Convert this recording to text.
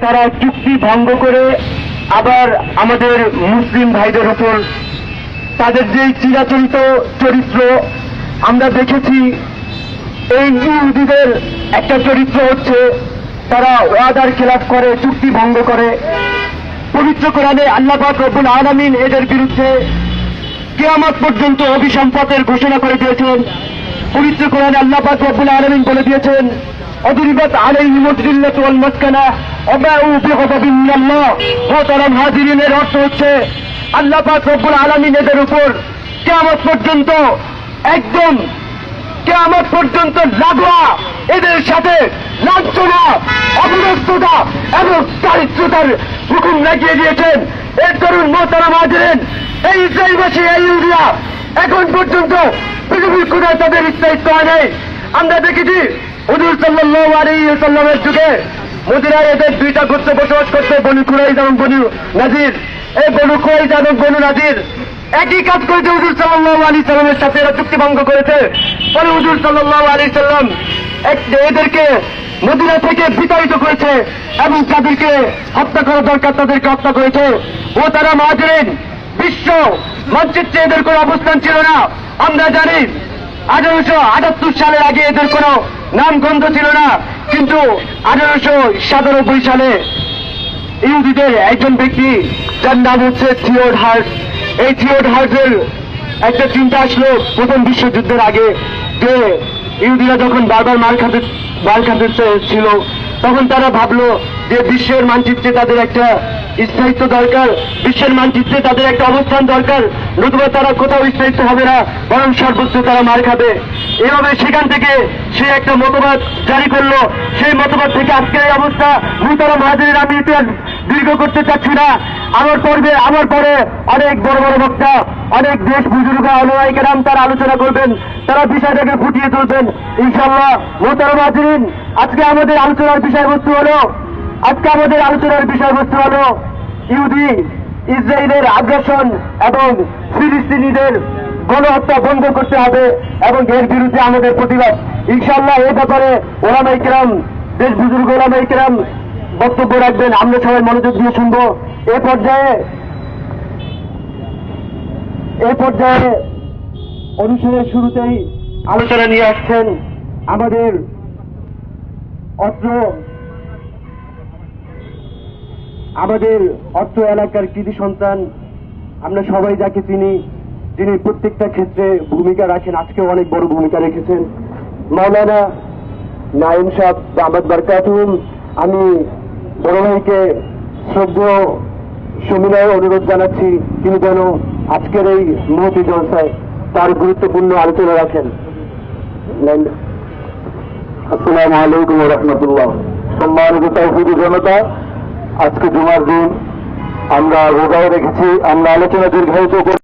তারা চুক্তি ভঙ্গ করে আবার আমাদের মুসলিম ভাইদের উপর তাদের যে চিরাচরিত চরিত্র আমরা দেখেছি। এই ইহুদিদের একটা চরিত্র হচ্ছে তারা ওয়াদার খেলাফ করে, চুক্তি ভঙ্গ করে। পবিত্র কোরআনে আল্লাহ পাক রব্বুল আলামিন এদের বিরুদ্ধে কিয়ামত পর্যন্ত অভিসম্পাতের ঘোষণা করে দিয়েছেন। পবিত্র কোরআনে আল্লাহ পাক রব্বুল আলামিন বলে দিয়েছেন, অদরিবাত আলাইহিমুদ যিল্লাতু ওয়াল মাসকানা ওয়া বাউ বিগদাবিন মিনাল্লাহ। মুহতারাম হাজিরিনের অর্থ হচ্ছে আল্লাহ পাক রব্বুল আলামিন এদের উপর কিয়ামত পর্যন্ত একদম কিয়ামত পর্যন্ত লাগোয়া এদের সাথে লাঞ্ছনা, অপদস্থতা এবং দারিদ্রতার হুকুম লাগিয়ে দিয়েছেন। এর তরুণ মুহতারাম হাজিরিন, এই ইসরায়েলবাসী, এই ইহুদিরা এখন পর্যন্ত পৃথিবীর কোথায় তাদের স্থায়িত্ব হয় নাই। আমরা দেখেছি হুজুর সাল্লাল্লাহু আলাইহি ওয়াসাল্লামের যুগে মদিনায় এদের দুইটা গোত্র বসবাস করতে, বনু কুরাইজা এবং বনু নাজির। এই বনু কুরাইজা এবং বনু নাজির একই কাজ করেছে হুজুর সাল্লাল্লাহু আলাইহি সাল্লামের সাথে, এরা চুক্তি ভঙ্গ করেছে। পরে হুজুর সাল্লাল্লাহু আলাইহি সাল্লাম এদেরকে মদিনা থেকে বিতাড়িত করেছে এবং যাদেরকে হত্যা করা দরকার তাদেরকে হত্যা করেছে। ও তারা মুহাজিরিন, বিশ্ব মানচিত্রে এদের কোনো অবস্থান ছিল না। আমরা জানি 1878 সালের আগে এদের কোনো নামগন্ধ ছিল না, কিন্তু 1897 সালে ইহুদিদের একজন ব্যক্তি যার নাম হচ্ছে থিওড হার্স, এই থিওড হার্সের একটা চিন্তা আসলো প্রথম বিশ্বযুদ্ধের আগে, যে ইহুদিরা যখন বারবার মার খাতে ছিল, তখন তারা ভাবলো যে বিশ্বের মানচিত্রে তাদের একটা স্থায়িত্ব দরকার, বিশ্বের মানচিত্রে তাদের একটা অবস্থান দরকার, নতুবা তারা কোথাও স্থায়িত্ব হবে না, বরং সর্বোচ্চ তারা মার খাবে। এভাবে সেখান থেকে সে একটা মতবাদ জারি করলো। সেই মতবাদ থেকে আজকের এই অবস্থা। মুহতারাম হাজিরিন, আমি ইতিহাস দীর্ঘ করতে চাচ্ছি না। আমার পরে অনেক বড় বড় বক্তা, অনেক দেশ বুজুর্গ ওলামায়ে কেরাম তারা আলোচনা করবেন, তারা বিষয়টাকে ফুটিয়ে তুলবেন ইনশাআল্লাহ। মুহতারাম হাজিরিন, আজকে আমাদের আলোচনার বিষয়বস্তু হলো ইহুদি ইসরায়েলের আগ্রাসন এবং ফিলিস্তিনিদের গণহত্যা বন্ধ করতে হবে এবং এর বিরুদ্ধে আমাদের প্রতিবাদ। ইনশাআল্লাহ এই ব্যাপারে ওলামায়ে কেরাম, দেশ বুজুর্গ ওলামায়ে কেরাম বক্তব্য রাখবেন, আমরা সবাই মনোযোগ দিয়ে শুনবো। এ পর্যায়ে অনুষ্ঠানের শুরুতেই আলোচনা নিয়ে আসছেন আমাদের অত্র এলাকার কৃতি সন্তান, আমরা সবাই যাকে চিনি, যিনি প্রত্যেকটা ক্ষেত্রে ভূমিকা রাখেন, আজকেও অনেক বড় ভূমিকা রেখেছেন, মাওলানা নাঈম সাহেব দামাত বারকাতুহুম। আমি বড় ভাইকে শ্রদ্ধেয় সবিনয় অনুরোধ জানাচ্ছি তিনি যেন আজকের এই মহতি জলসায় তার গুরুত্বপূর্ণ আলোচনা রাখেন। আসসালামু আলাইকুম ওয়া রাহমাতুল্লাহ। সম্মানিত তাওহীদি জনতা, আজকে জুমার দিন, আমরা রোজাও রেখেছি, আমরা আলোচনা দীর্ঘায়িত